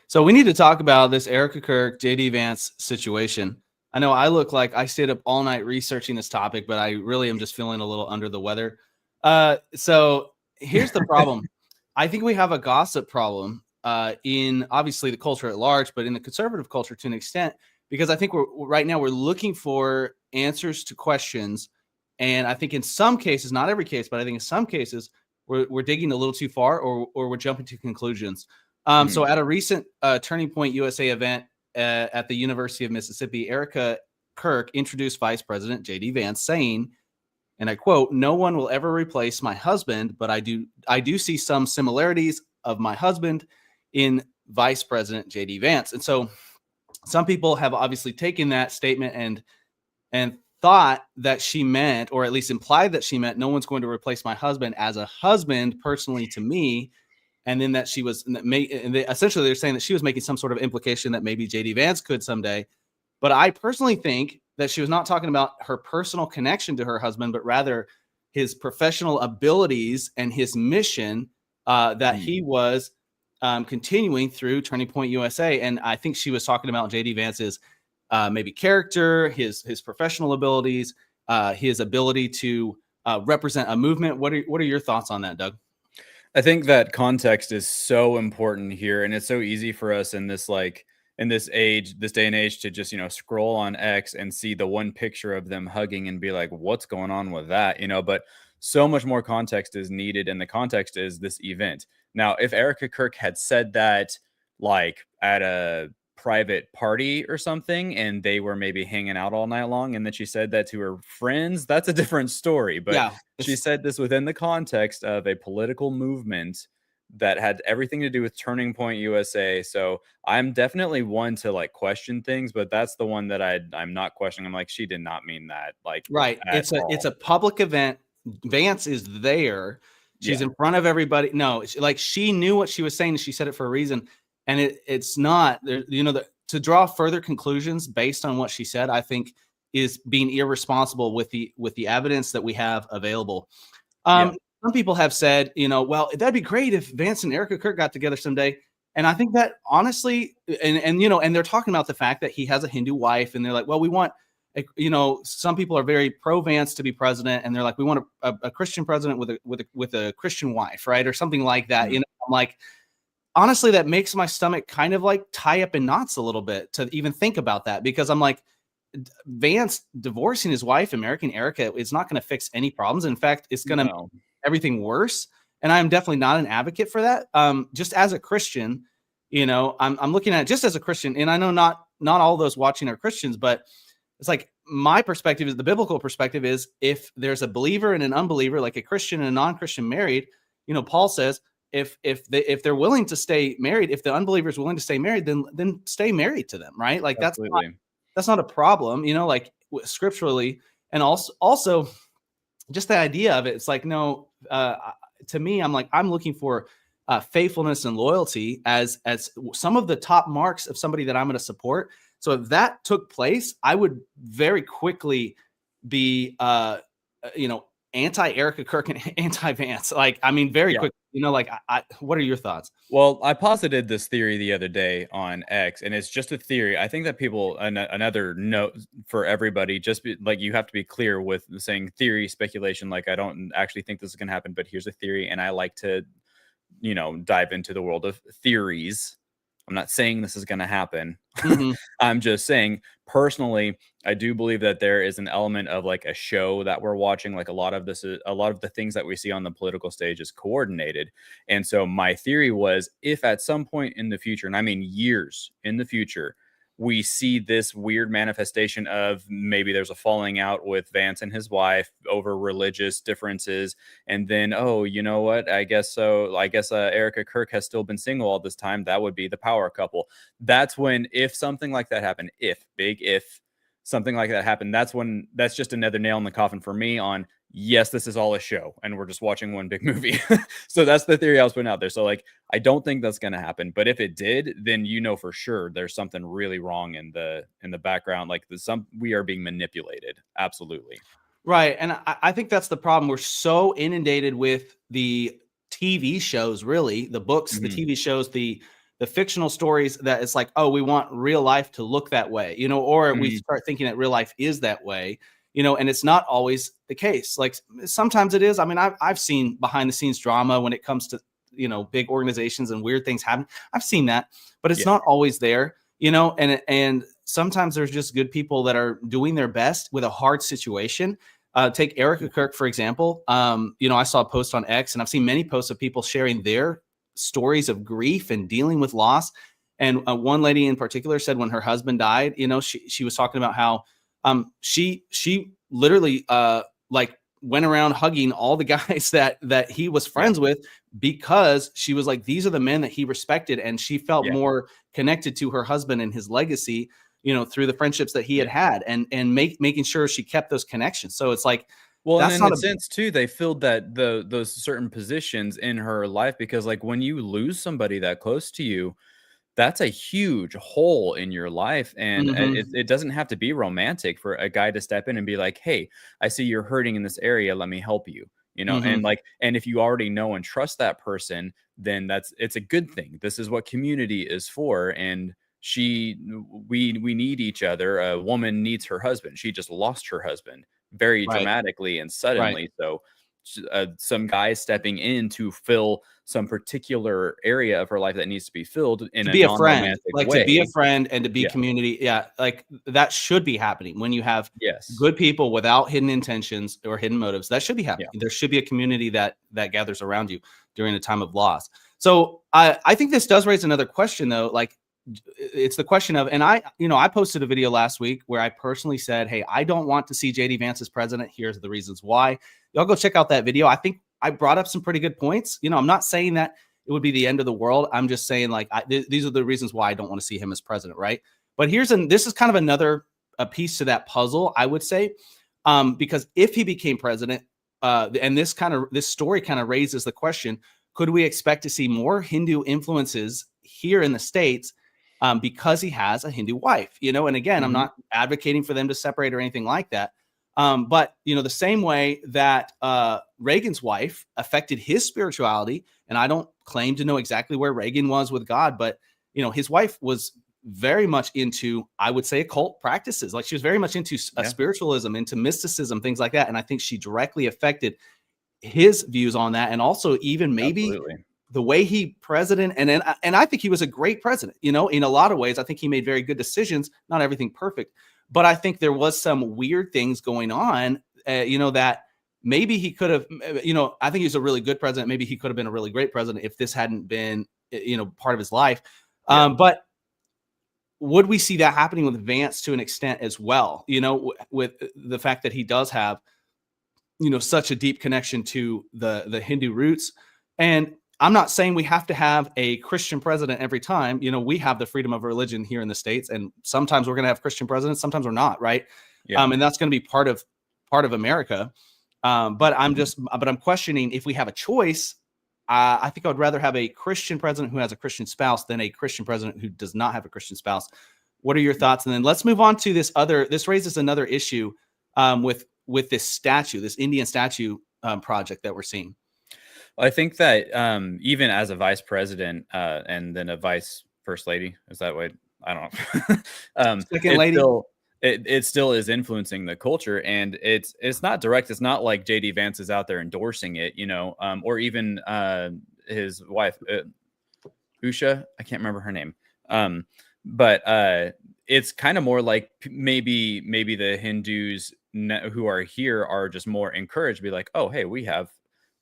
So we need to talk about this Erika Kirk, JD Vance situation. I know I look like I stayed up all night researching this topic, but I really am just feeling a little under the weather. So here's the problem. I think we have a gossip problem in obviously the culture at large, but in the conservative culture to an extent, because I think we're looking for answers to questions. And I think in some cases, not every case, but I think in some cases, we're digging a little too far or we're jumping to conclusions. So at a recent Turning Point USA event at the University of Mississippi, Erika Kirk introduced Vice President JD Vance, saying, and I quote, "No one will ever replace my husband, but I do see some similarities of my husband in Vice President JD Vance." And so some people have obviously taken that statement and thought that she meant, or at least implied that she meant, no one's going to replace my husband as a husband personally to me. And then that she was, essentially they're saying that she was making some sort of implication that maybe JD Vance could someday. But I personally think that she was not talking about her personal connection to her husband, but rather his professional abilities and his mission that he was continuing through Turning Point USA. And I think she was talking about JD Vance's maybe character, his professional abilities, his ability to represent a movement. What are your thoughts on that, Doug? I think that context is so important here, and it's so easy for us in this day and age to just, scroll on X and see the one picture of them hugging and be like, what's going on with that? But so much more context is needed, and the context is this event. Now, if Erika Kirk had said that like at a private party or something and they were maybe hanging out all night long and then she said that to her friends, that's a different story. But Yeah, she said this within the context of a political movement that had everything to do with Turning Point USA. So I'm definitely one to like question things, but that's the one that I'm not questioning. I'm like, she did not mean that. Like, right. It's a public event. Vance is there. She's in front of everybody. No, she knew what she was saying. She said it for a reason. And it's not there, to draw further conclusions based on what she said, I think is being irresponsible with the evidence that we have available. Some people have said, well, that'd be great if Vance and Erika Kirk got together someday. And I think that honestly, and they're talking about the fact that he has a Hindu wife, and they're like, well, we want, some people are very pro Vance to be president, and they're like, we want a Christian president with a Christian wife, right, or something like that. I'm like, honestly, that makes my stomach kind of like tie up in knots a little bit to even think about that, because I'm like, Vance divorcing his wife and marrying Erika is not going to fix any problems. In fact, it's going to make everything worse. And I'm definitely not an advocate for that. Just as a Christian, I'm looking at it just as a Christian, and I know not all those watching are Christians, but it's like my perspective is the biblical perspective is if there's a believer and an unbeliever, like a Christian and a non-Christian married, Paul says, if they're willing to stay married, if the unbeliever is willing to stay married, then stay married to them, right? Like that's not a problem, like scripturally. And also just the idea of it, it's like, no, to me, I'm like, I'm looking for faithfulness and loyalty as some of the top marks of somebody that I'm going to support. So if that took place, I would very quickly be, anti Erika Kirk and anti Vance. Like, I mean, very quick, what are your thoughts? Well, I posited this theory the other day on X, and it's just a theory. I think that people, another note for everybody, you have to be clear with saying theory, speculation. Like, I don't actually think this is going to happen, but here's a theory. And I like to, dive into the world of theories. I'm not saying this is going to happen. Mm-hmm. I'm just saying, personally, I do believe that there is an element of like a show that we're watching. Like a lot of the things that we see on the political stage is coordinated. And so my theory was, if at some point in the future, and I mean years in the future, we see this weird manifestation of maybe there's a falling out with Vance and his wife over religious differences. And then, oh, you know what? I guess so. I guess Erika Kirk has still been single all this time. That would be the power couple. That's when, if something like that happened, if something like that happened, that's just another nail in the coffin for me on, yes, this is all a show and we're just watching one big movie. So that's the theory I was putting out there. So like, I don't think that's going to happen, but if it did, then for sure there's something really wrong in the background. Like we are being manipulated. Absolutely. Right. And I think that's the problem. We're so inundated with the TV shows, really the books, the TV shows, the the fictional stories that it's like, oh, we want real life to look that way, or we start thinking that real life is that way, and it's not always the case. Like sometimes it is. I mean, I've seen behind the scenes drama when it comes to, big organizations and weird things happen. I've seen that, but it's not always there, and sometimes there's just good people that are doing their best with a hard situation. Take Erika Kirk, for example. I saw a post on X, and I've seen many posts of people sharing their stories of grief and dealing with loss. And one lady in particular said when her husband died, she was talking about how she literally like went around hugging all the guys that he was friends with, because she was like, these are the men that he respected, and she felt more connected to her husband and his legacy, through the friendships that he had and making sure she kept those connections. So it's like, well, and in a sense too, they filled those certain positions in her life, because like when you lose somebody that close to you, that's a huge hole in your life. And it doesn't have to be romantic for a guy to step in and be like, hey, I see you're hurting in this area, let me help you, and if you already know and trust that person, then it's a good thing. This is what community is for. And we need each other. A woman needs her husband. She just lost her husband very dramatically and suddenly. So some guy stepping in to fill some particular area of her life that needs to be filled in to be a a friend, non-romantic like way. to be a friend and to be community. Yeah. Like that should be happening when you have good people without hidden intentions or hidden motives. That should be happening. There should be a community that gathers around you during a time of loss. So I think this does raise another question though. Like it's the question of, and I posted a video last week where I personally said, hey, I don't want to see JD Vance as president. Here's the reasons why. Y'all go check out that video. I think I brought up some pretty good points. I'm not saying that it would be the end of the world. I'm just saying like, these are the reasons why I don't want to see him as president. Right. But this is kind of another piece to that puzzle, I would say, because if he became president, and this story kind of raises the question, could we expect to see more Hindu influences here in the States? Because he has a Hindu wife, and again, I'm not advocating for them to separate or anything like that. But the same way that Reagan's wife affected his spirituality, and I don't claim to know exactly where Reagan was with God, but his wife was very much into, I would say, occult practices. Like she was very much into spiritualism, into mysticism, things like that. And I think she directly affected his views on that, and also even maybe the way he president. And I think he was a great president. In a lot of ways, I think he made very good decisions. Not everything perfect, but I think there was some weird things going on. That maybe he could have. I think he's a really good president. Maybe he could have been a really great president if this hadn't been part of his life. But would we see that happening with Vance to an extent as well? With the fact that he does have such a deep connection to the Hindu roots. And I'm not saying we have to have a Christian president every time. We have the freedom of religion here in the States, and sometimes we're going to have Christian presidents, sometimes we're not, right? And that's going to be part of America. But I'm questioning if we have a choice. I think I would rather have a Christian president who has a Christian spouse than a Christian president who does not have a Christian spouse. What are your thoughts? And then let's move on to this raises another issue with this statue, this Indian statue project that we're seeing. I think that even as a vice president and then a vice first lady, is that what? I don't know. Second lady. It still is influencing the culture, and it's not direct. It's not like JD Vance is out there endorsing it, or even his wife, Usha. I can't remember her name. But it's kind of more like maybe the Hindus who are here are just more encouraged to be like, oh, hey, we have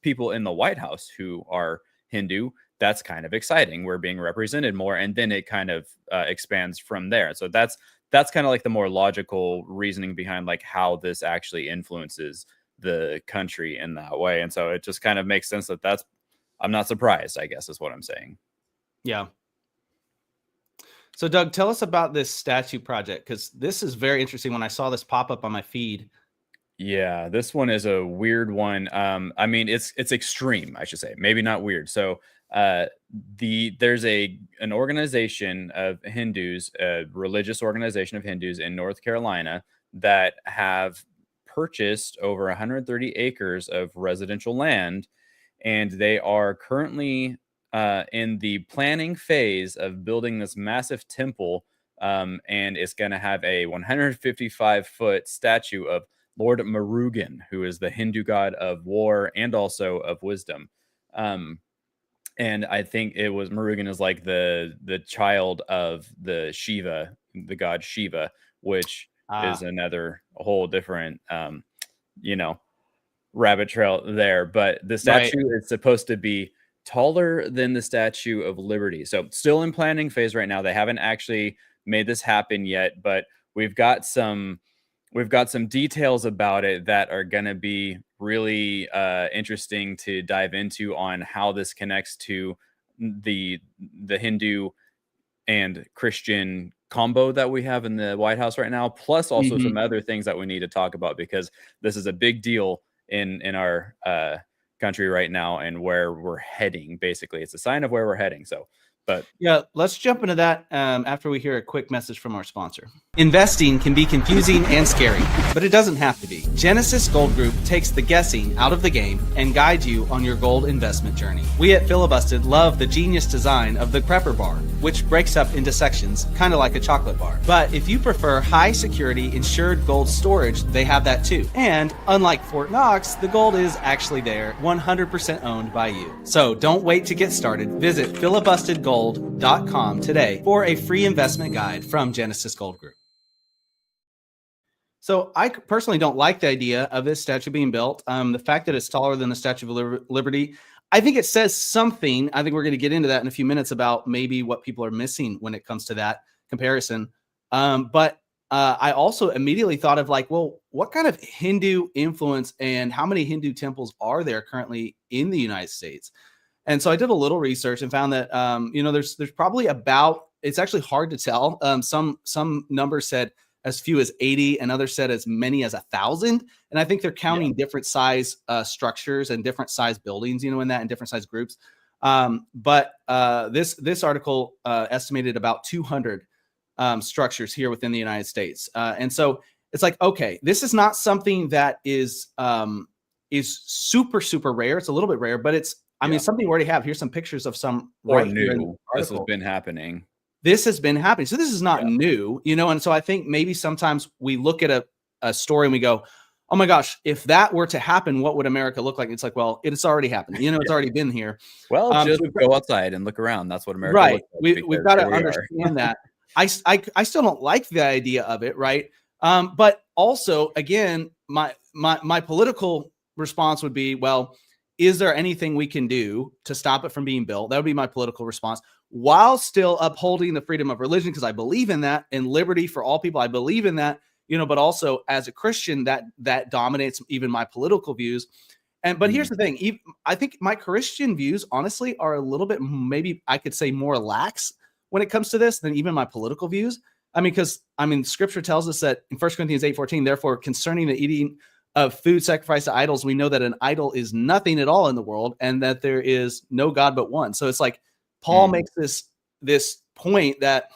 people in the White House who are Hindu. That's kind of exciting. We're being represented more. And then it kind of expands from there. So that's kind of like the more logical reasoning behind like how this actually influences the country in that way. And so it just kind of makes sense that I'm not surprised, I guess is what I'm saying. Yeah. So Doug, tell us about this statue project, because this is very interesting. When I saw this pop up on my feed. Yeah, this one is a weird one. I mean, it's extreme, I should say. Maybe not weird. So there's an organization of Hindus, a religious organization of Hindus in North Carolina that have purchased over 130 acres of residential land, and they are currently in the planning phase of building this massive temple, and it's going to have a 155-foot statue of Lord Murugan, who is the Hindu god of war and also of wisdom. And I think it was Murugan is like the child of the Shiva, the god Shiva, which is another whole different, you know, rabbit trail there. But the Right. statue is supposed to be taller than the Statue of Liberty. So still in planning phase right now. They haven't actually made this happen yet, but we've got some details about it that are going to be really interesting to dive into on how this connects to the Hindu and Christian combo that we have in the White House right now, plus also Mhm. some other things that we need to talk about, because this is a big deal in our country right now and where we're heading. Basically, it's a sign of where we're heading. So, but Yeah, let's jump into that after we hear a quick message from our sponsor. Investing can be confusing and scary, but it doesn't have to be. Genesis Gold Group takes the guessing out of the game and guides you on your gold investment journey. We at Filibusted love the genius design of the Prepper Bar, which breaks up into sections, kind of like a chocolate bar. But if you prefer high security insured gold storage, they have that too. And unlike Fort Knox, the gold is actually there, 100% owned by you. So don't wait to get started. Visit filibustedgold.com today for a free investment guide from Genesis Gold Group. So I personally don't like the idea of this statue being built. The fact that it's taller than the Statue of Liberty, I think it says something. I think we're going to get into that in a few minutes about maybe what people are missing when it comes to that comparison. But I also immediately thought of like, well, what kind of Hindu influence and how many Hindu temples are there currently in the United States? And so I did a little research and found that there's probably about, it's actually hard to tell. Some numbers said as few as 80, and others said as many as 1,000. And I think they're counting different size structures and different size buildings, in that, and different size groups. But this article estimated about 200 structures here within the United States. And so it's like, okay, this is not something that is super, super rare. It's a little bit rare, but it's, I mean, something we already have. Here's some pictures of some right here in the article. This has been happening. This has been happening. So this is not new, and so I think maybe sometimes we look at a story and we go, oh my gosh, if that were to happen, what would America look like? It's like, well, it's already happened. It's already been here. Well, just go outside and look around. That's what America looks like. We've got to understand that. I still don't like the idea of it, right? But also, again, my political response would be, well, is there anything we can do to stop it from being built? That would be my political response, while still upholding the freedom of religion, because I believe in that, and liberty for all people. I believe in that, but also as a Christian, that dominates even my political views. But here's the thing. I think my Christian views, honestly, are a little bit, maybe I could say, more lax when it comes to this than even my political views. Because Scripture tells us that in 1 Corinthians 8:14, therefore, concerning the eating of food sacrificed to idols, we know that an idol is nothing at all in the world, and that there is no God but one. So it's like Paul makes this point that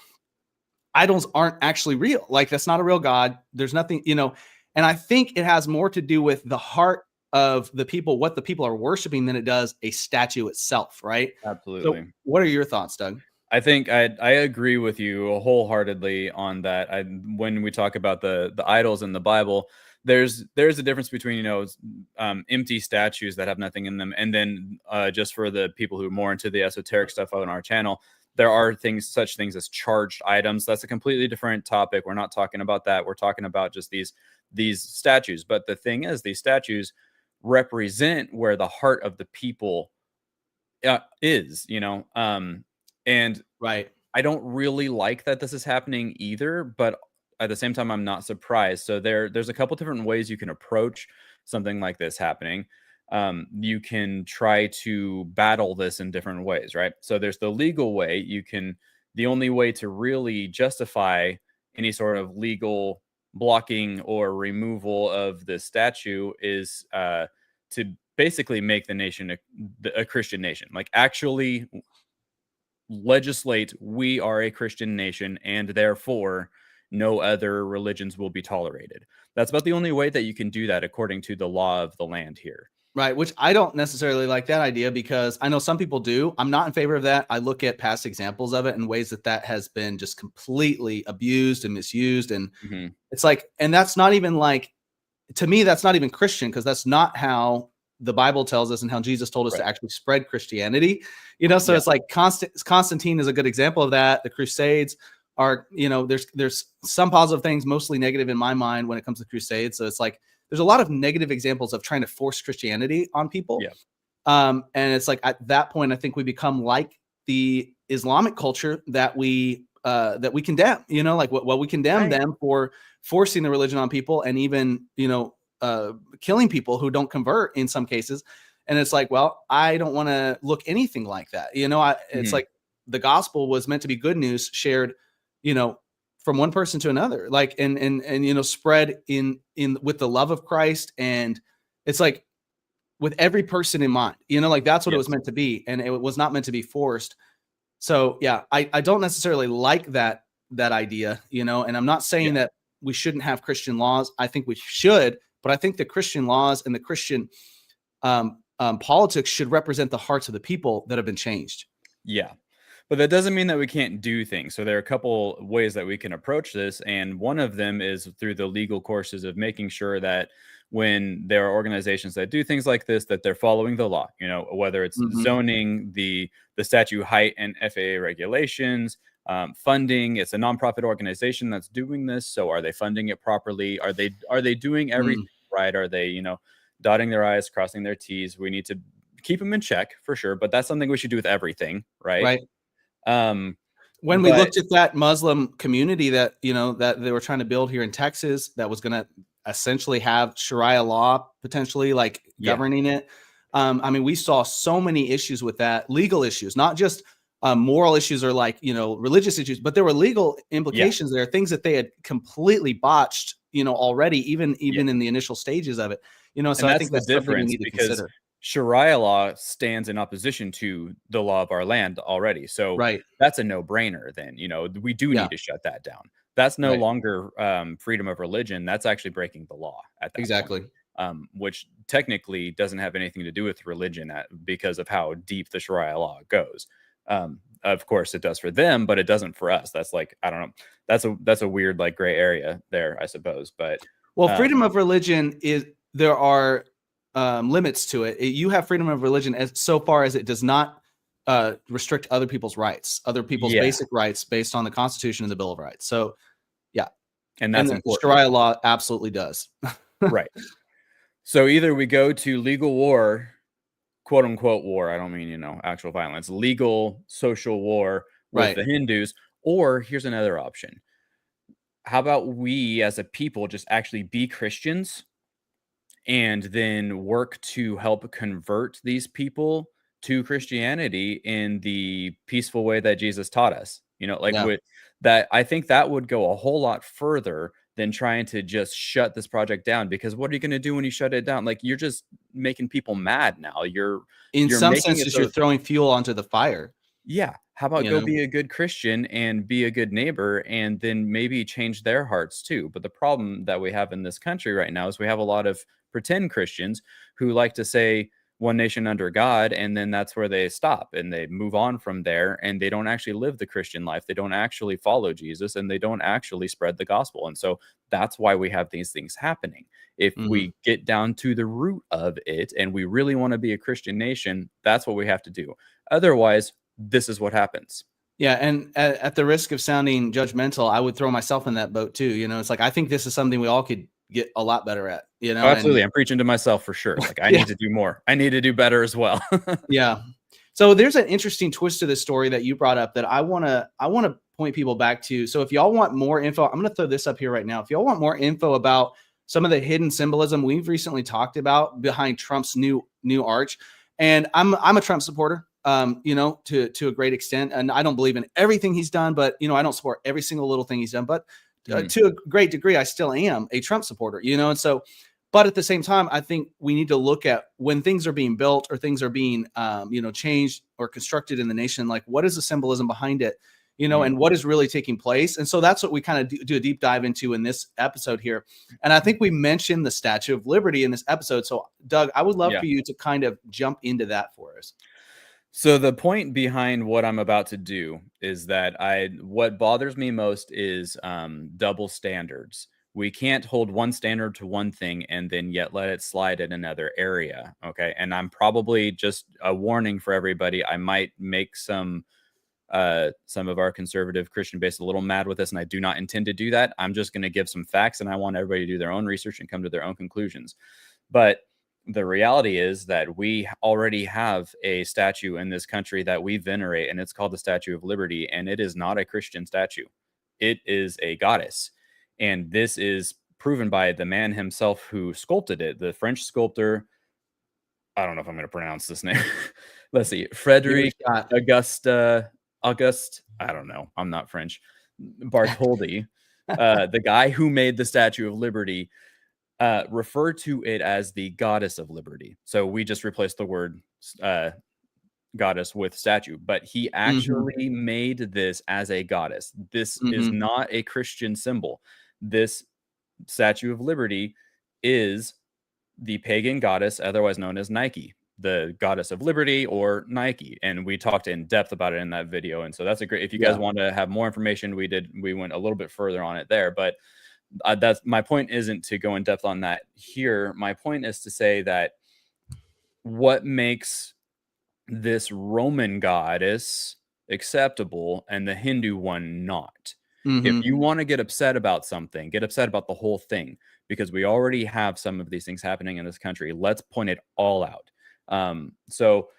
idols aren't actually real. Like, that's not a real God. There's nothing, and I think it has more to do with the heart of the people, what the people are worshiping, than it does a statue itself, right? Absolutely. So what are your thoughts, Doug? I think I agree with you wholeheartedly on that. When we talk about the idols in the Bible, there's a difference between empty statues that have nothing in them, and then just for the people who are more into the esoteric stuff on our channel, there are such things as charged items. That's a completely different topic. We're not talking about that. We're talking about just these statues. But the thing is, these statues represent where the heart of the people is, and right. I don't really like that this is happening either, but at the same time, I'm not surprised. So there's a couple different ways you can approach something like this happening. You can try to battle this in different ways, right? So there's the legal way. The only way to really justify any sort of legal blocking or removal of the statue is to basically make the nation a Christian nation, like actually legislate, we are a Christian nation, and therefore no other religions will be tolerated. That's about the only way that you can do that according to the law of the land here. Right, which I don't necessarily like that idea because I know some people do. I'm not in favor of that. I look at past examples of it in ways that has been just completely abused and misused. And Mhm. it's like, and that's not even like, to me, that's not even Christian because that's not how the Bible tells us and how Jesus told us to Right. actually spread Christianity. So Yeah. it's like Constantine is a good example of that. The Crusades are, there's some positive things, mostly negative in my mind when it comes to Crusades. So it's like, there's a lot of negative examples of trying to force Christianity on people. Yeah. And it's like at that point, I think we become like the Islamic culture that we condemn, like what we condemn Right. them for forcing the religion on people and even, killing people who don't convert in some cases. And it's like, well, I don't want to look anything like that. It's Mhm. like the gospel was meant to be good news shared, from one person to another, like, and spread in with the love of Christ. And it's like, with every person in mind, like that's what it was Yes. meant to be. And it was not meant to be forced. So yeah, I don't necessarily like that idea, and I'm not saying Yeah. that we shouldn't have Christian laws. I think we should, but I think the Christian laws and the Christian politics should represent the hearts of the people that have been changed. Yeah. But that doesn't mean that we can't do things. So there are a couple ways that we can approach this. And one of them is through the legal courses of making sure that when there are organizations that do things like this, that they're following the law, whether it's Mhm. zoning, the statute height and FAA regulations, funding. It's a nonprofit organization that's doing this. So are they funding it properly? Are they doing everything Mm. right? Are they, dotting their I's, crossing their T's? We need to keep them in check for sure. But that's something we should do with everything, right? Right. Um, When we but looked at that Muslim community that, that they were trying to build here in Texas, that was going to essentially have Sharia law potentially like yeah, governing it. I mean, we saw so many issues with that, legal issues, not just moral issues or like, religious issues, but there were legal yeah, implications there, things that they had completely botched, already, even yeah. in the initial stages of it, so And I that's think the that's something we difference need to because consider. Sharia law stands in opposition to the law of our land already. So Right. that's a no-brainer then, we do Yeah, need to shut that down. That's no right. longer freedom of religion. That's actually breaking the law at that point. Exactly. Which technically doesn't have anything to do with religion because of how deep the Sharia law goes. Of course, it does for them, but it doesn't for us. That's like, I don't know. That's a weird like gray area there, I suppose. But Well, freedom um, of religion is there are limits to it. You have freedom of religion as so far as it does not restrict other people's rights, other people's yeah, basic rights based on the Constitution and the Bill of Rights. So, yeah, and and that's the important, Sharia law absolutely does. right? So either we go to legal war, quote unquote war. I don't mean, actual violence, legal social war with Right. the Hindus, or here's another option. How about we as a people just actually be Christians and then work to help convert these people to Christianity in the peaceful way that Jesus taught us. Like Yeah. with that, I think that would go a whole lot further than trying to just shut this project down. Because what are you going to do when you shut it down? Like you're just making people mad now. In You're some making it senses, you're so throwing fuel onto the fire. yeah. How about You go know. be a good Christian and be a good neighbor and then maybe change their hearts too? But the problem that we have in this country right now is we have a lot of pretend Christians who like to say one nation under God, and then that's where they stop and they move on from there and they don't actually live the Christian life. They don't actually follow Jesus and they don't actually spread the gospel. And so that's why we have these things happening. If Mhm. we get down to the root of it and we really want to be a Christian nation, that's what we have to do. Otherwise, this is what happens. Yeah, and at the risk of sounding judgmental, I would throw myself in that boat too. It's like I think this is something we all could get a lot better at. Oh, And absolutely. I'm preaching to myself for sure. Like I yeah, need to do more. I need to do better as well. yeah. So there's an interesting twist to this story that you brought up that I want to point people back to. So if y'all want more info, I'm going to throw this up here right now. If y'all want more info about some of the hidden symbolism we've recently talked about behind Trump's new arch, and I'm a Trump supporter, to a great extent, and I don't believe in everything he's done, but I don't support every single little thing he's done, but Mhm. to a great degree, I still am a Trump supporter, and so. But at the same time, I think we need to look at when things are being built or things are being, changed or constructed in the nation. Like, what is the symbolism behind it? and what is really taking place. And so that's what we kind of do a deep dive into in this episode here. And I think we mentioned the Statue of Liberty in this episode. So Doug, I would love for you to kind of jump into that for us. So the point behind what I'm about to do is that what bothers me most is double standards. We can't hold one standard to one thing and then yet let it slide in another area. Okay. And I'm probably, just a warning for everybody, I might make some of our conservative Christian base a little mad with this, and I do not intend to do that. I'm just going to give some facts, and I want everybody to do their own research and come to their own conclusions. But the reality is that we already have a statue in this country that we venerate, and it's called the Statue of Liberty, and it is not a Christian statue. It is a goddess. And this is proven by the man himself who sculpted it, the French sculptor. I don't know if I'm going to pronounce this name. Let's see. Frederic Auguste. I don't know. I'm not French. Bartholdi, the guy who made the Statue of Liberty, referred to it as the Goddess of Liberty. So we just replaced the word goddess with statue, but he actually made this as a goddess. This is not a Christian symbol. This Statue of Liberty is the pagan goddess, otherwise known as Nike, the goddess of liberty, or Nike. And we talked in depth about it in that video. And so that's a great, if you guys want to have more information, we went a little bit further on it there, but that's my point. Isn't to go in depth on that here. My point is to say that what makes this Roman goddess acceptable and the Hindu one not. If you want to get upset about something, get upset about the whole thing, because we already have some of these things happening in this country. Let's point it all out. So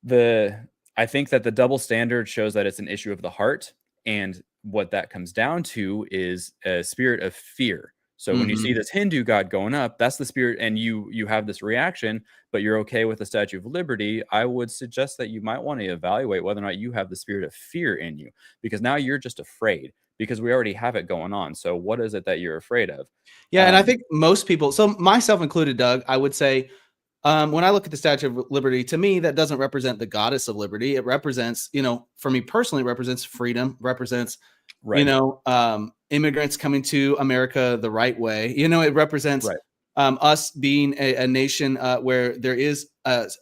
I think that the double standard shows that it's an issue of the heart, and what that comes down to is a spirit of fear. So when you see this Hindu god going up, that's the spirit, and you have this reaction, but you're okay with the Statue of Liberty. I would suggest that you might want to evaluate whether or not you have the spirit of fear in you, because now you're just afraid, because we already have it going on. So what is it that you're afraid of? Yeah, and I think most people, so myself included, Doug, I would say, when I look at the Statue of Liberty, to me, that doesn't represent the goddess of liberty. It represents, for me personally, it represents freedom, represents, immigrants coming to America the right way. It represents us being a nation where there is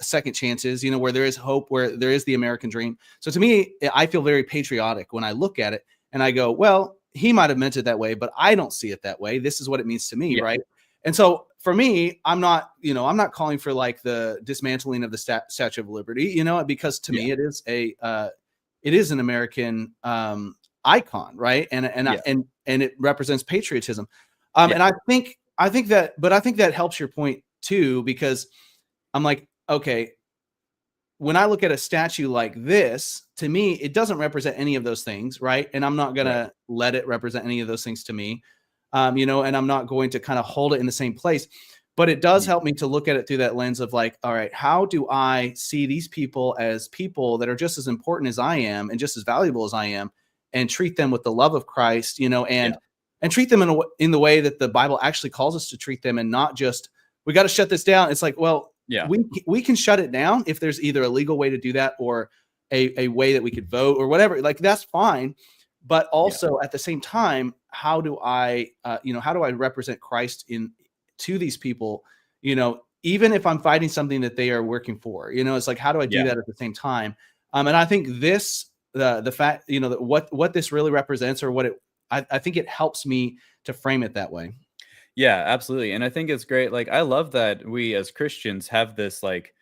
second chances, where there is hope, where there is the American dream. So to me, I feel very patriotic when I look at it, and I go, well, he might have meant it that way, but I don't see it that way. This is what it means to me, right? And so for me, I'm not calling for like the dismantling of the Statue of Liberty, because to me it is an American icon, right? And it represents patriotism. And I think that helps your point too, because I'm like, okay, when I look at a statue like this, to me, it doesn't represent any of those things, right? And I'm not gonna let it represent any of those things to me. And I'm not going to kind of hold it in the same place, but it does help me to look at it through that lens of like, all right, how do I see these people as people that are just as important as I am and just as valuable as I am, and treat them with the love of Christ, and treat them in the way that the Bible actually calls us to treat them, and not just, we got to shut this down. It's like, well, we can shut it down if there's either a legal way to do that or a way that we could vote or whatever, like that's fine. But also at the same time, how do I represent Christ to these people, even if I'm fighting something that they are working for, it's like, how do I do that at the same time? And I think the fact, that what this really represents, or I think it helps me to frame it that way. Yeah, absolutely. And I think it's great. Like, I love that we as Christians have this like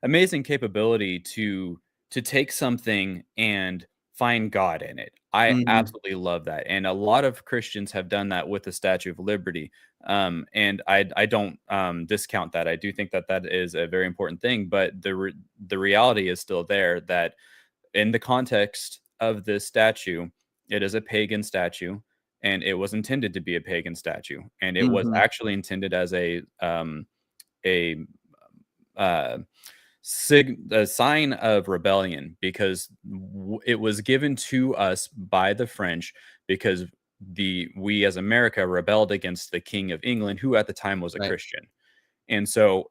amazing capability to take something and find God in it. I absolutely love that. And a lot of Christians have done that with the Statue of Liberty. And I don't discount that. I do think that that is a very important thing, but the reality is still there that in the context of this statue, it is a pagan statue, and it was intended to be a pagan statue, and it was actually intended as a sign of rebellion, because it was given to us by the French because we as America rebelled against the King of England, who at the time was a Christian. And so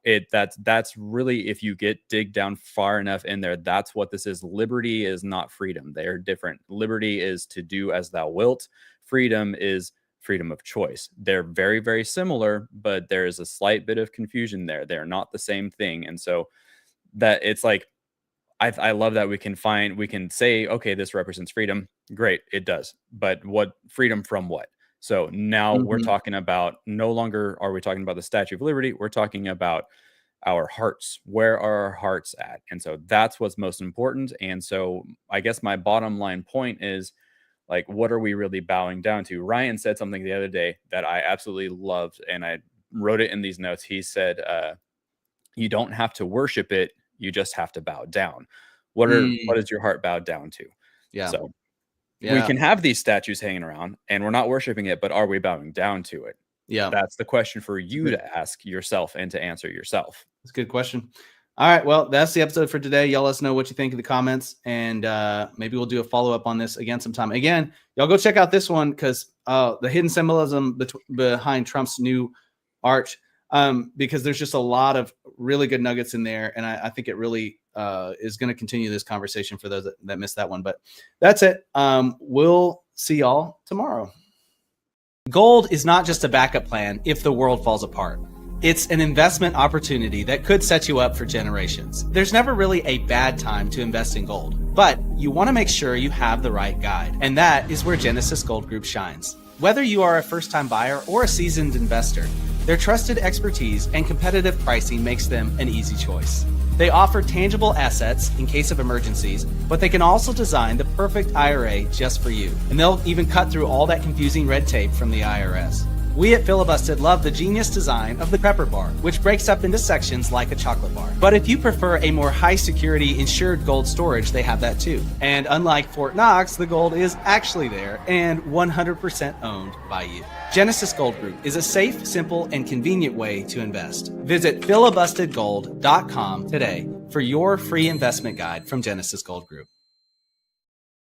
that's really, if you dig down far enough in there, that's what this is. Liberty is not freedom. They are different. Liberty is to do as thou wilt. Freedom is freedom of choice. They're very, very similar, but there is a slight bit of confusion there. They're not the same thing. And so that it's like, I love that we can say, okay, this represents freedom. Great, it does. But what freedom from what? So now we're talking about, no longer are we talking about the Statue of Liberty. We're talking about our hearts. Where are our hearts at? And so that's what's most important. And so I guess my bottom line point is, like, what are we really bowing down to? Ryan said something the other day that I absolutely loved, and I wrote it in these notes. He said, you don't have to worship it. You just have to bow down. What is your heart bowed down to? Yeah. So we can have these statues hanging around and we're not worshiping it, but are we bowing down to it? Yeah. That's the question for you to ask yourself and to answer yourself. That's a good question. All right. Well, that's the episode for today. Y'all let us know what you think in the comments, and maybe we'll do a follow-up on this again sometime. Again, y'all go check out this one, because the hidden symbolism behind Trump's new art, because there's just a lot of really good nuggets in there. And I think it really is going to continue this conversation for those that missed that one. But that's it. We'll see y'all tomorrow. Gold is not just a backup plan if the world falls apart. It's an investment opportunity that could set you up for generations. There's never really a bad time to invest in gold, but you want to make sure you have the right guide. And that is where Genesis Gold Group shines. Whether you are a first-time buyer or a seasoned investor, their trusted expertise and competitive pricing makes them an easy choice. They offer tangible assets in case of emergencies, but they can also design the perfect IRA just for you. And they'll even cut through all that confusing red tape from the IRS. We at Filibusted love the genius design of the Prepper Bar, which breaks up into sections like a chocolate bar. But if you prefer a more high-security insured gold storage, they have that too. And unlike Fort Knox, the gold is actually there and 100% owned by you. Genesis Gold Group is a safe, simple, and convenient way to invest. Visit filibustedgold.com today for your free investment guide from Genesis Gold Group.